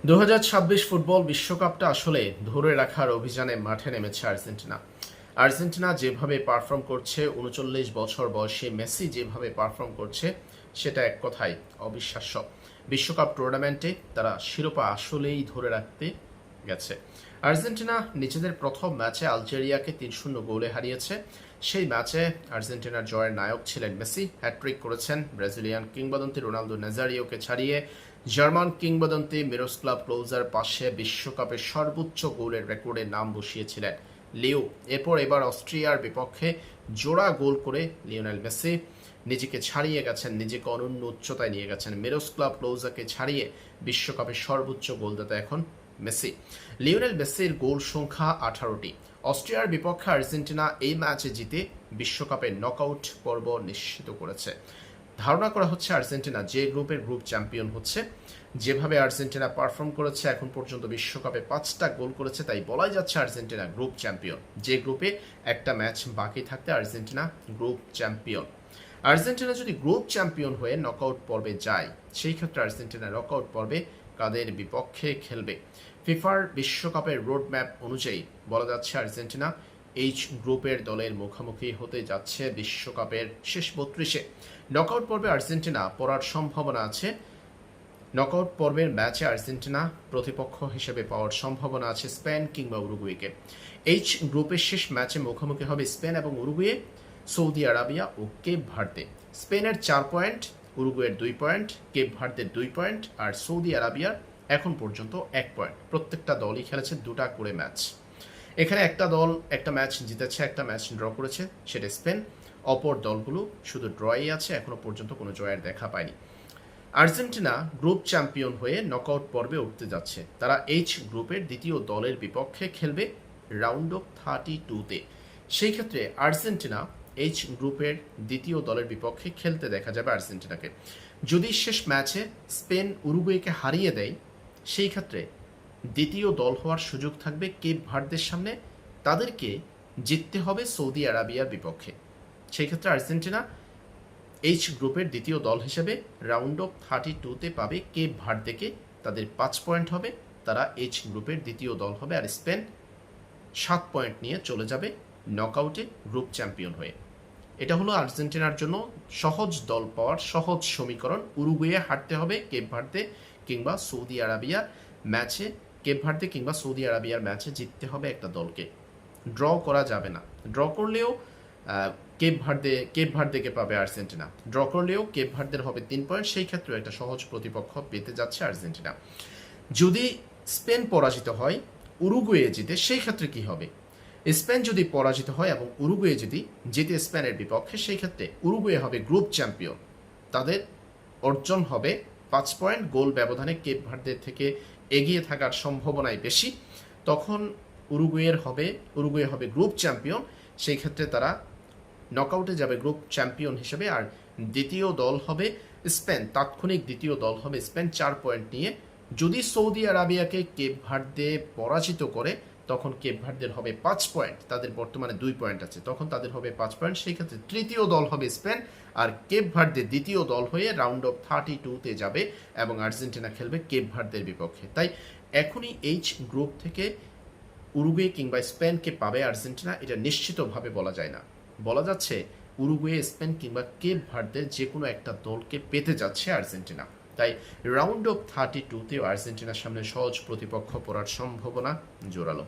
2026 football বিশ্বকাপটা আসলে ধরে রাখার অভিযানে মাঠে নেমেছে আর্জেন্টিনা। আর্জেন্টিনা যেভাবে পারফর্ম করছে, ৩৯ বছর বয়সী মেসি যেভাবে পারফর্ম করছে, সেটা এক কথায় অবিশ্বাস্য। বিশ্বকাপ টুর্নামেন্টে তারা শিরোপা আসলেই ধরে রাখতে গেছে। আর্জেন্টিনা নিজেদের প্রথম ম্যাচে আলজেরিয়াকে ৩-০ গোলে হারিয়েছে। সেই ম্যাচে আর্জেন্টিনার জয়ের নায়ক ছিলেন মেসি, হ্যাট্রিক করেছেন। ব্রাজিলিয়ান কিংবদন্তি রোনালদো নাজারিওকে ছাড়িয়ে জার্মান কিংবদন্তি মিরোস্লাভ ক্লোজার পাশে বিশ্বকাপের সর্বোচ্চ গোলের রেকর্ডে নাম বসিয়েছিলেন লিও। এবার অস্ট্রিয়ার বিপক্ষে জোড়া গোল করে লিওনেল মেসি নিজেকে ছাড়িয়ে গেছেন, নিজেকে অনন্য উচ্চতায় নিয়ে গেছেন। মিরোস্লাভ ক্লোজাকে ছাড়িয়ে বিশ্বকাপের সর্বোচ্চ গোলদাতা এখন মেসি। লিওনেল মেসির গোল সংখ্যা 18টি। অস্ট্রিয়ার বিপক্ষে আর্জেন্টিনা এই ম্যাচে জিতে বিশ্বকাপের নকআউট পর্ব নিশ্চিত করেছে। ধারণা করা হচ্ছে আর্জেন্টিনা যে গ্রুপের গ্রুপ চ্যাম্পিয়ন হচ্ছে। যেভাবে আর্জেন্টিনা পারফর্ম করেছে, এখন পর্যন্ত বিশ্বকাপে 5টা গোল করেছে, তাই বলাই যাচ্ছে আর্জেন্টিনা গ্রুপ চ্যাম্পিয়ন। যে গ্রুপে একটা ম্যাচ বাকি থাকতে আর্জেন্টিনা গ্রুপ চ্যাম্পিয়ন। আর্জেন্টিনা যদি গ্রুপ চ্যাম্পিয়ন হয়ে নকআউট পর্বে যায়, সেই ক্ষেত্রে আর্জেন্টিনা নকআউট পর্বে কাদের বিপক্ষে খেলবে? ফিফার বিশ্বকাপের রোড ম্যাপ অনুযায়ী বলা যাচ্ছে আর্জেন্টিনা এইচ গ্রুপের দলের মুখোমুখি হতে যাচ্ছে বিশ্বকাপের শেষ 32-এ। নকআউট পর্বে আর্জেন্টিনা পড়ার সম্ভাবনা আছে। নকআউট পর্বের ম্যাচে আর্জেন্টিনা প্রতিপক্ষ হিসেবে পাওয়ার সম্ভাবনা আছে স্পেন কিংবা উরুগুয়েকে। এইচ গ্রুপের শেষ ম্যাচে মুখোমুখি হবে স্পেন এবং উরুগুয়ে, সৌদি আরাবিয়া ও কেপ ভার্দে। স্পেনের 4 পয়েন্ট, উরুগুয়ের 2 পয়েন্ট, কেপ ভার্দের 2 পয়েন্ট আর সৌদি আরাবিয়ার এখন পর্যন্ত 1 পয়েন্ট। প্রত্যেকটা দলই খেলেছে 2টা করে ম্যাচ। এখানে একটা দল একটা ম্যাচ জিতেছে, একটা ম্যাচ ড্র করেছে, সেটা স্পেন। অপর দলগুলো শুধু ড্রই আছে, এখনো পর্যন্ত কোনো জয়ের দেখা পায়নি। আর্জেন্টিনা গ্রুপ চ্যাম্পিয়ন হয়ে নকআউট পর্বে উঠতে যাচ্ছে। তারা এইচ গ্রুপের দ্বিতীয় দলের বিপক্ষে খেলবে রাউন্ড অফ 32-তে। সেই ক্ষেত্রে আর্জেন্টিনা এইচ গ্রুপের দ্বিতীয় দলের বিপক্ষে খেলতে দেখা যাবে আর্জেন্টিনাকে। যদি শেষ ম্যাচে স্পেন উরুগুয়েকে হারিয়ে দেয়, সেই ক্ষেত্রে দ্বিতীয় দল হওয়ার সুযোগ থাকবে কেপ ভার্দের সামনে। তাদেরকে জিততে হবে সৌদি আরাবিয়ার বিপক্ষে। সেই ক্ষেত্রে আর্জেন্টিনা এইচ গ্রুপের দ্বিতীয় দল হিসেবে রাউন্ড অফ 32-তে পাবে কেপ ভার্দেকে। তাদের 5 পয়েন্ট হবে, তারা এইচ গ্রুপের দ্বিতীয় দল হবে। আর স্পেন 7 পয়েন্ট নিয়ে চলে যাবে নকআউটে গ্রুপ চ্যাম্পিয়ন হয়ে। এটা হলো আর্জেন্টিনার জন্য সহজ দল পাওয়ার সহজ সমীকরণ। উরুগুয়ে হারতে হবে কেপ ভার্দে কিংবা সৌদি আরাবিয়ার ম্যাচে। কেপ ভার্দে কিংবা সৌদি আরাবিয়ার ম্যাচে জিততে হবে একটা দলকে, ড্র করা যাবে না। ড্র করলেও কেপ ভার্দেকে পাবে আর্জেন্টিনা। ড্র করলেও কেপ ভার্দের হবে 3 পয়েন্ট। সেই ক্ষেত্রে একটা সহজ প্রতিপক্ষ পেতে যাচ্ছে আর্জেন্টিনা। যদি স্পেন পরাজিত হয়, উরুগুয়ে জিতে, সেই ক্ষেত্রে কি হবে? স্পেন যদি পরাজিত হয় এবং উরুগুয়ে যদি জিতে স্পেনের বিপক্ষে, সেই ক্ষেত্রে উরুগুয়ে হবে গ্রুপ চ্যাম্পিয়ন। তাদের অর্জন হবে 5 পয়েন্ট। গোল ব্যবধানে কেপ ভার্দের থেকে এগিয়ে থাকার সম্ভাবনাই বেশি। তখন উরুগুয়ে হবে গ্রুপ চ্যাম্পিয়ন। সেই ক্ষেত্রে তারা নকআউটে যাবে গ্রুপ চ্যাম্পিয়ন হিসেবে। আর দ্বিতীয় দল হবে স্পেন, তাৎক্ষণিক দ্বিতীয় দল হবে স্পেন 4 পয়েন্ট নিয়ে। যদি সৌদি আরাবিয়াকে কেপ ভার্দে পরাজিত করে, তখন কেপ ভার্দের হবে 5 পয়েন্ট। তাদের বর্তমানে 2 পয়েন্ট আছে, তখন তাদের হবে 5 পয়েন্ট। সেই ক্ষেত্রে তৃতীয় দল হবে স্পেন, আর কেপ ভার্দে দ্বিতীয় দল হয়ে রাউন্ড অফ 32-তে যাবে এবং আর্জেন্টিনা খেলবে কেপ ভার্দের বিপক্ষে। তাই এখনই এইচ গ্রুপ থেকে উরুগুয়ে কিংবা স্পেনকে পাবে আর্জেন্টিনা, এটা নিশ্চিতভাবে বলা যায় না। বলা যাচ্ছে উরুগুয়ে, স্পেন কিংবা কেপ ভার্দের যে কোনো একটা দলকে পেতে যাচ্ছে আর্জেন্টিনা। তাই রাউন্ড অফ 32-তেও আর্জেন্টিনার সামনে সহজ প্রতিপক্ষ পড়ার সম্ভাবনা জোরালো।